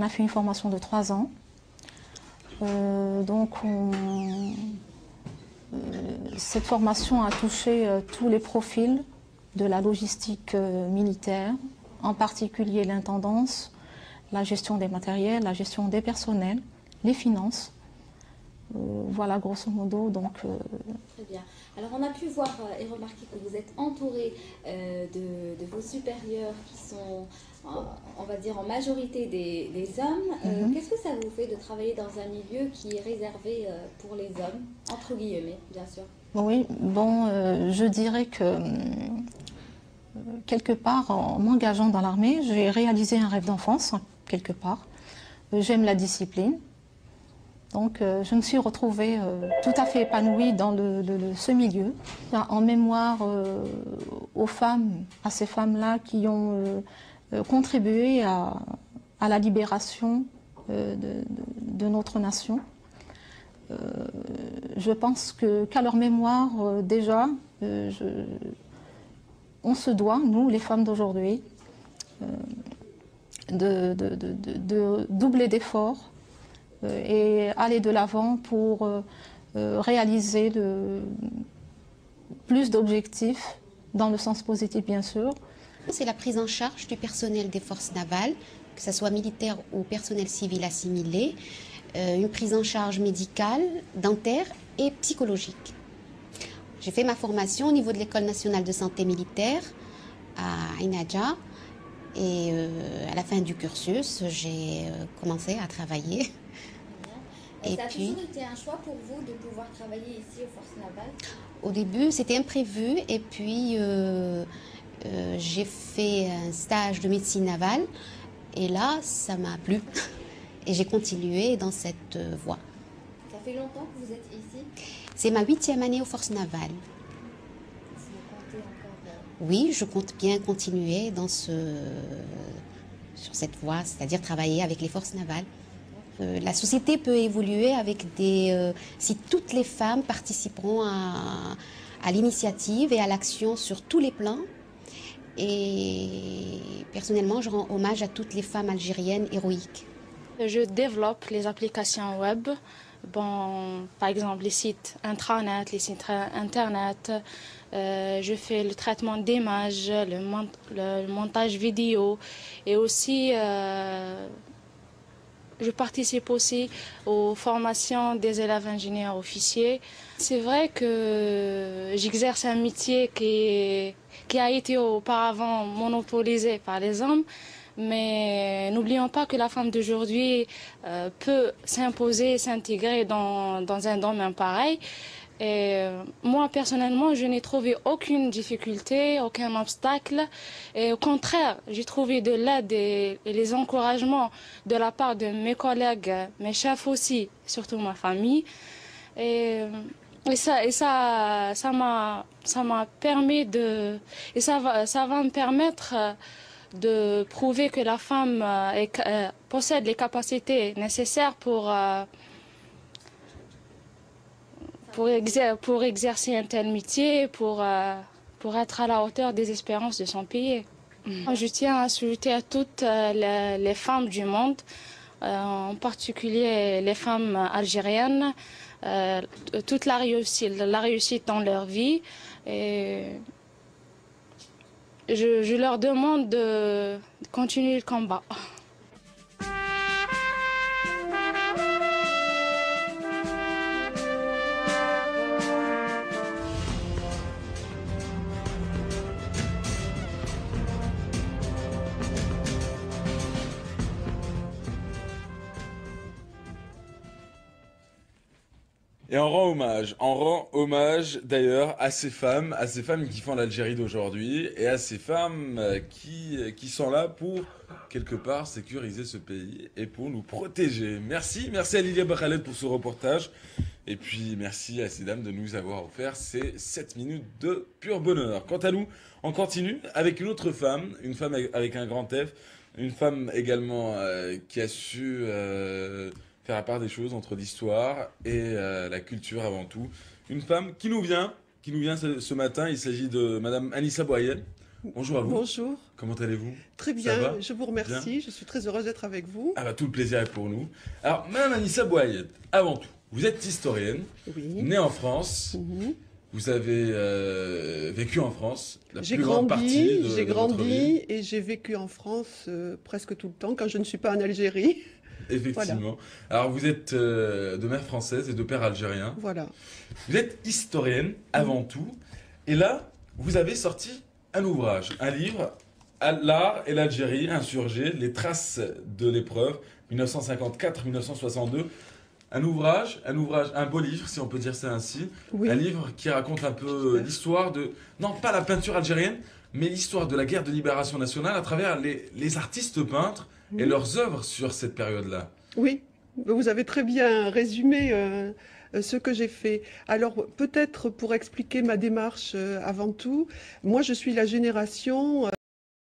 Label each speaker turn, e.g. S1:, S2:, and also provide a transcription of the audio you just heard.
S1: On a fait une formation de 3 ans. Cette formation a touché tous les profils de la logistique militaire, en particulier l'intendance, la gestion des matériels, la gestion des personnels, les finances. Voilà, grosso modo.
S2: Très bien. Alors, on a pu voir et remarquer que vous êtes entouré de vos supérieurs qui sont, on va dire, en majorité des hommes. Qu'est-ce que ça vous fait de travailler dans un milieu qui est réservé pour les hommes, entre guillemets, bien sûr?
S1: Oui, je dirais que quelque part, en m'engageant dans l'armée, j'ai réalisé un rêve d'enfance, quelque part. J'aime la discipline. Donc, je me suis retrouvée tout à fait épanouie dans ce milieu. En mémoire aux femmes, à ces femmes-là qui ont contribué à la libération de notre nation. Je pense qu'à leur mémoire, déjà, on se doit, nous, les femmes d'aujourd'hui, de doubler d'efforts et aller de l'avant pour réaliser plus d'objectifs, dans le sens positif bien sûr.
S3: C'est la prise en charge du personnel des forces navales, que ce soit militaire ou personnel civil assimilé, une prise en charge médicale, dentaire et psychologique. J'ai fait ma formation au niveau de l'École nationale de santé militaire à Inaja. Et à la fin du cursus, j'ai commencé à travailler.
S2: Et ça a toujours été un choix pour vous de pouvoir travailler ici aux forces navales?
S3: Au début, c'était imprévu. Et puis, j'ai fait un stage de médecine navale. Et là, ça m'a plu. Et j'ai continué dans cette voie.
S2: Ça fait longtemps que vous êtes ici?
S3: C'est ma 8e année aux forces navales. Oui, je compte bien continuer sur cette voie, c'est-à-dire travailler avec les forces navales. La société peut évoluer si toutes les femmes participeront à l'initiative et à l'action sur tous les plans. Et personnellement, je rends hommage à toutes les femmes algériennes héroïques.
S4: Je développe les applications web, par exemple les sites intranet, les sites internet. Je fais le traitement d'images, le montage vidéo et aussi je participe aussi aux formations des élèves ingénieurs officiers. C'est vrai que j'exerce un métier qui a été auparavant monopolisé par les hommes, mais n'oublions pas que la femme d'aujourd'hui peut s'imposer et s'intégrer dans un domaine pareil. Et moi, personnellement, je n'ai trouvé aucune difficulté, aucun obstacle. Et au contraire, j'ai trouvé de l'aide et les encouragements de la part de mes collègues, mes chefs aussi, surtout ma famille. Et ça m'a permis ça va me permettre de prouver que la femme possède les capacités nécessaires pour exercer un tel métier, pour être à la hauteur des espérances de son pays. Je tiens à souhaiter à toutes les femmes du monde, en particulier les femmes algériennes, toute la réussite dans leur vie. Et je leur demande de continuer le combat.
S5: Et on rend hommage d'ailleurs à ces femmes qui font l'Algérie d'aujourd'hui et à ces femmes qui sont là pour quelque part sécuriser ce pays et pour nous protéger. Merci à Lilia Bakhaled pour ce reportage et puis merci à ces dames de nous avoir offert ces 7 minutes de pur bonheur. Quant à nous, on continue avec une autre femme, une femme avec un grand F, une femme également qui a su faire la part des choses entre l'histoire et la culture avant tout. Une femme qui nous vient ce matin. Il s'agit de Madame Anissa Boyel. Bonjour à vous.
S6: Bonjour.
S5: Comment allez-vous?
S6: Très
S5: Ça va?
S6: bien, je vous remercie.
S5: Bien.
S6: Je suis très heureuse d'être avec vous.
S5: Ah bah tout le plaisir est pour nous. Alors, Madame Anissa Bouayed, avant tout, vous êtes historienne,
S6: Oui.
S5: née en France.
S6: Mhm.
S5: Vous avez vécu en France la
S6: J'ai
S5: plus grande partie
S6: grandi,
S5: de
S6: j'ai
S5: votre vie.
S6: grandi et j'ai vécu en France presque tout le temps quand je ne suis pas en Algérie.
S5: Effectivement. Alors, vous êtes de mère française et de père algérien.
S6: Voilà.
S5: Vous êtes historienne avant tout. Et là, vous avez sorti un ouvrage, un livre, L'art et l'Algérie insurgée, les traces de l'épreuve, 1954-1962. Un ouvrage, un beau livre, si on peut dire ça ainsi.
S6: Oui.
S5: Un livre qui raconte un peu l'histoire de, non pas la peinture algérienne, mais l'histoire de la guerre de libération nationale à travers les artistes peintres et leurs œuvres sur cette période-là.
S6: Oui, vous avez très bien résumé ce que j'ai fait. Alors peut-être pour expliquer ma démarche avant tout, moi je suis la génération